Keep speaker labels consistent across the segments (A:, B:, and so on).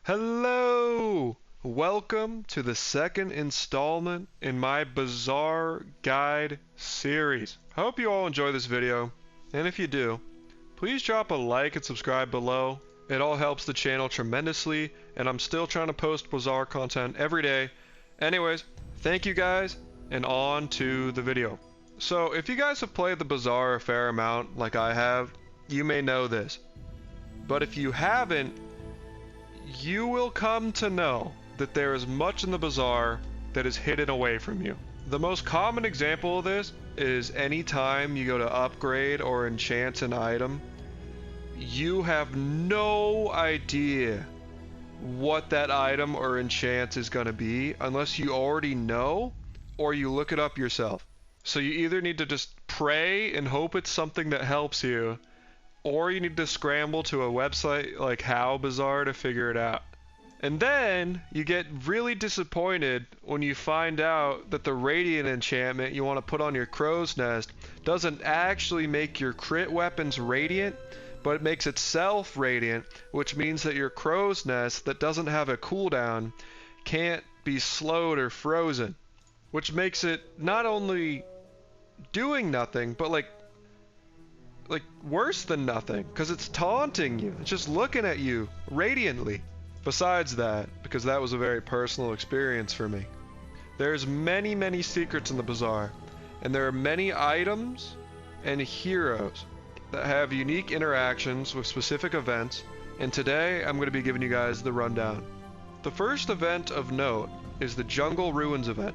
A: Hello! Welcome to the second installment in my Bazaar guide series. I hope you all enjoy this video, and if you do, please drop a like and subscribe below. It all helps the channel tremendously, and I'm still trying to post Bazaar content every day. Anyways, thank you guys, and on to the video. So, if you guys have played the Bazaar a fair amount, like I have, you may know this. But if you haven't, you will come to know that there is much in the Bazaar that is hidden away from you. The most common example of this is anytime you go to upgrade or enchant an item, you have no idea what that item or enchant is going to be unless you already know or you look it up yourself. So you either need to just pray and hope it's something that helps you, or you need to scramble to a website like How Bazaar to figure it out. And then you get really disappointed when you find out that the Radiant enchantment you want to put on your crow's nest doesn't actually make your crit weapons radiant, but it makes itself radiant, which means that your crow's nest that doesn't have a cooldown can't be slowed or frozen, which makes it not only doing nothing, but like worse than nothing, because it's taunting you. It's just looking at you radiantly. Besides that, because that was a very personal experience for me, there's many secrets in the Bazaar, and there are many items and heroes that have unique interactions with specific events, and today I'm going to be giving you guys the rundown. The first event of note is the Jungle Ruins event.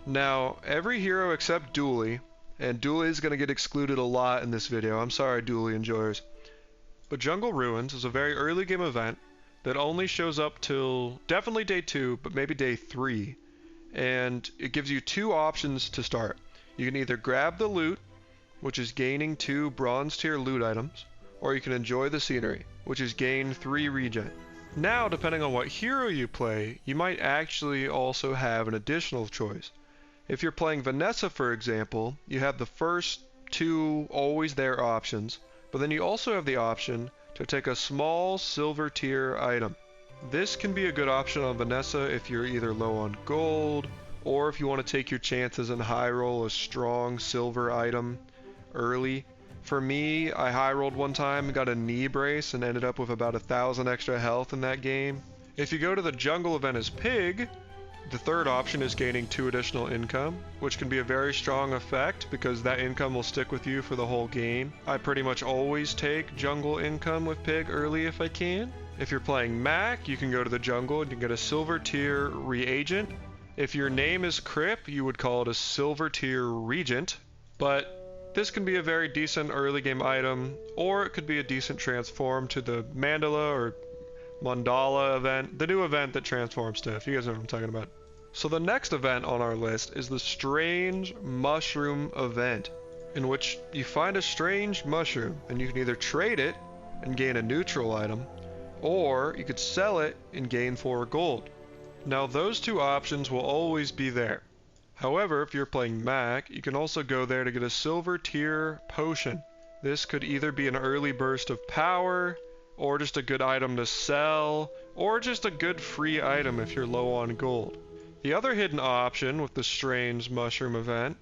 A: Now, every hero except Dooley, and Dooley is going to get excluded a lot in this video. I'm sorry, Dooley enjoyers. But Jungle Ruins is a very early game event that only shows up till definitely day 2, but maybe day 3. And it gives you 2 options to start. You can either grab the loot, which is gaining 2 bronze tier loot items, or you can enjoy the scenery, which is gain 3 regen. Now, depending on what hero you play, you might actually also have an additional choice. If you're playing Vanessa, for example, you have the first 2 always there options, but then you also have the option to take a small silver tier item. This can be a good option on Vanessa if you're either low on gold, or if you want to take your chances and high roll a strong silver item early. For me, I high rolled one time and got a knee brace and ended up with about 1,000 extra health in that game. If you go to the jungle event as Pig, the third option is gaining 2 additional income, which can be a very strong effect because that income will stick with you for the whole game. I pretty much always take jungle income with Pig early if I can. If you're playing Mac, you can go to the jungle and you can get a silver tier reagent. If your name is Crip, you would call it a silver tier regent, but this can be a very decent early game item, or it could be a decent transform to the Mandala or Mandala event, the new event that transforms stuff. You guys know what I'm talking about. So the next event on our list is the Stange Mushroom event, in which you find a strange mushroom and you can either trade it and gain a neutral item, or you could sell it and gain 4 gold. Now those 2 options will always be there. However, if you're playing Mac, you can also go there to get a silver tier potion. This could either be an early burst of power, or just a good item to sell, or just a good free item if you're low on gold. The other hidden option with the Strange Mushroom event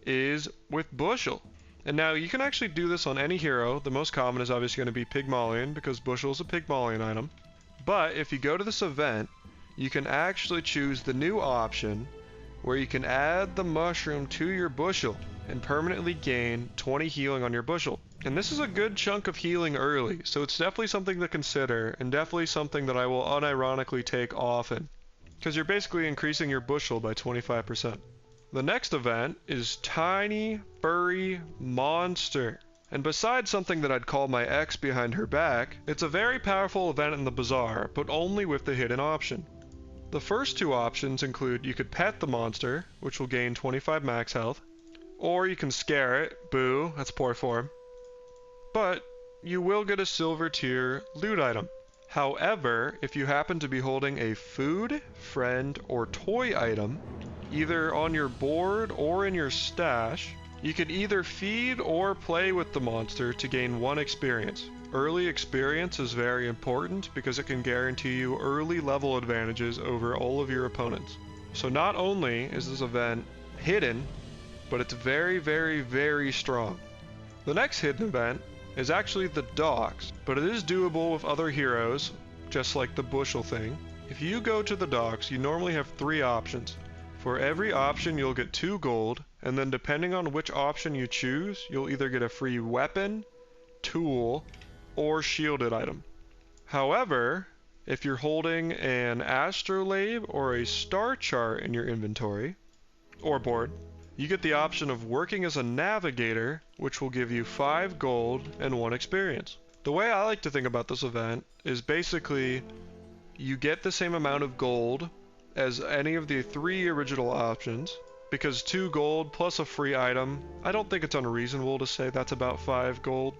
A: is with Bushel. And now you can actually do this on any hero. The most common is obviously going to be Pygmalion because Bushel is a Pygmalion item. But if you go to this event, you can actually choose the new option where you can add the mushroom to your Bushel and permanently gain 20 healing on your Bushel. And this is a good chunk of healing early, so it's definitely something to consider, and definitely something that I will unironically take often, because you're basically increasing your Bushel by 25%. The next event is Tiny Furry Monster. And besides something that I'd call my ex behind her back, it's a very powerful event in the Bazaar, but only with the hidden option. The first 2 options include you could pet the monster, which will gain 25 max health, or you can scare it, boo, that's poor form. But you will get a silver tier loot item. However, if you happen to be holding a food, friend, or toy item, either on your board or in your stash, You can either feed or play with the monster to gain 1 experience. Early experience is very important because it can guarantee you early level advantages over all of your opponents. So not only is this event hidden, but it's very, very, very strong. The next hidden event is actually the docks, but it is doable with other heroes, just like the bushel thing. If you go to the docks, you normally have 3 options. For every option you'll get 2 gold, and then depending on which option you choose, you'll either get a free weapon, tool, or shielded item. However, if you're holding an astrolabe or a star chart in your inventory, or board, you get the option of working as a navigator, which will give you 5 gold and 1 experience. The way I like to think about this event is basically you get the same amount of gold as any of the 3 original options, because 2 gold plus a free item, I don't think it's unreasonable to say that's about 5 gold.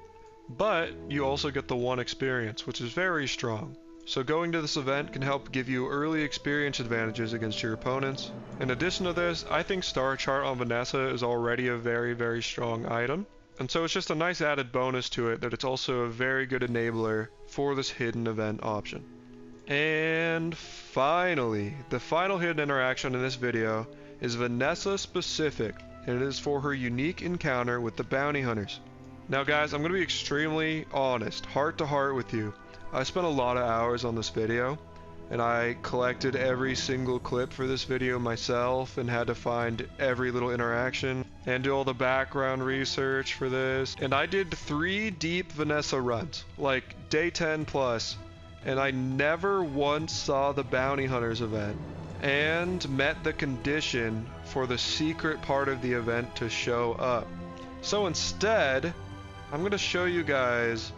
A: But you also get the 1 experience, which is very strong. So going to this event can help give you early experience advantages against your opponents. In addition to this, I think Star Chart on Vanessa is already a very, very strong item. And so it's just a nice added bonus to it that it's also a very good enabler for this hidden event option. And finally, the final hidden interaction in this video is Vanessa specific, and it is for her unique encounter with the bounty hunters. Now guys, I'm going to be extremely honest, heart to heart with you. I spent a lot of hours on this video, and I collected every single clip for this video myself and had to find every little interaction and do all the background research for this. And I did 3 deep Vanessa runs, like day 10 plus, and I never once saw the bounty hunters event and met the condition for the secret part of the event to show up. So instead, I'm going to show you guys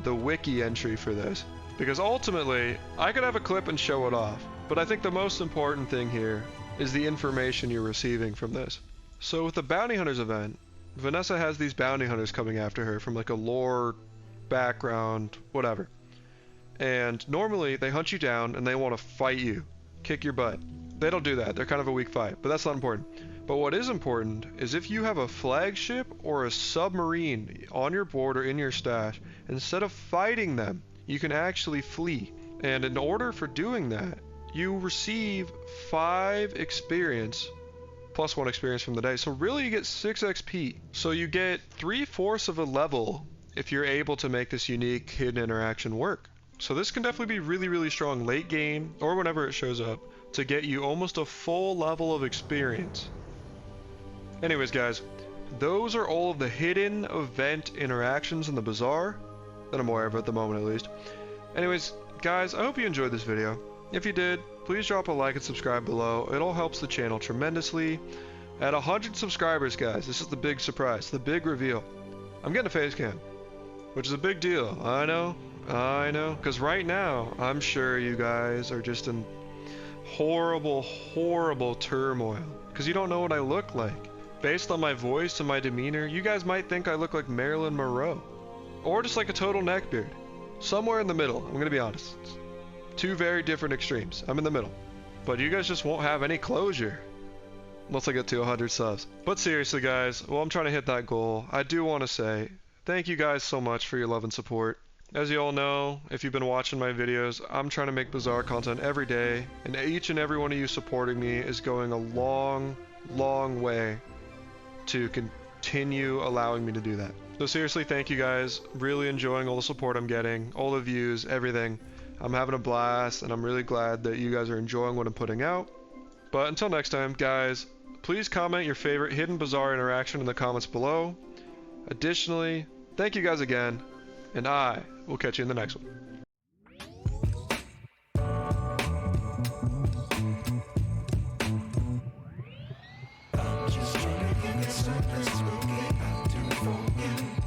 A: the wiki entry for this, because ultimately I could have a clip and show it off, but I think the most important thing here is the information you're receiving from this. So with the bounty hunters event, Vanessa has these bounty hunters coming after her from like a lore background, whatever, and normally they hunt you down and they want to fight you, kick your butt. They don't do that, they're kind of a weak fight, but that's not important. But what is important is if you have a flagship or a submarine on your board or in your stash, instead of fighting them, you can actually flee. And in order for doing that, you receive 5 experience plus 1 experience from the day. So really you get 6 XP. So you get 3/4 of a level if you're able to make this unique hidden interaction work. So this can definitely be really, really strong late game or whenever it shows up to get you almost a full level of experience. Anyways guys, those are all of the hidden event interactions in the Bazaar that I'm aware of at the moment at least. Anyways guys, I hope you enjoyed this video. If you did, please drop a like and subscribe below. It all helps the channel tremendously. At 100 subscribers guys, this is the big surprise, the big reveal. I'm getting a face cam, which is a big deal. I know, because right now I'm sure you guys are just in horrible, horrible turmoil because you don't know what I look like. Based on my voice and my demeanor, you guys might think I look like Marilyn Monroe. Or just like a total neckbeard. Somewhere in the middle, I'm gonna be honest. 2 very different extremes. I'm in the middle. But you guys just won't have any closure once I get to 100 subs. But seriously guys, while I'm trying to hit that goal, I do want to say thank you guys so much for your love and support. As you all know, if you've been watching my videos, I'm trying to make Bazaar content every day, and each and every one of you supporting me is going a long, long way to continue allowing me to do that. So seriously, thank you guys. Really enjoying all the support I'm getting, all the views, everything. I'm having a blast, and I'm really glad that you guys are enjoying what I'm putting out. But until next time, guys, please comment your favorite hidden Bazaar interaction in the comments below. Additionally, thank you guys again, and I will catch you in the next one.
B: Just trying to get something to get out to forget.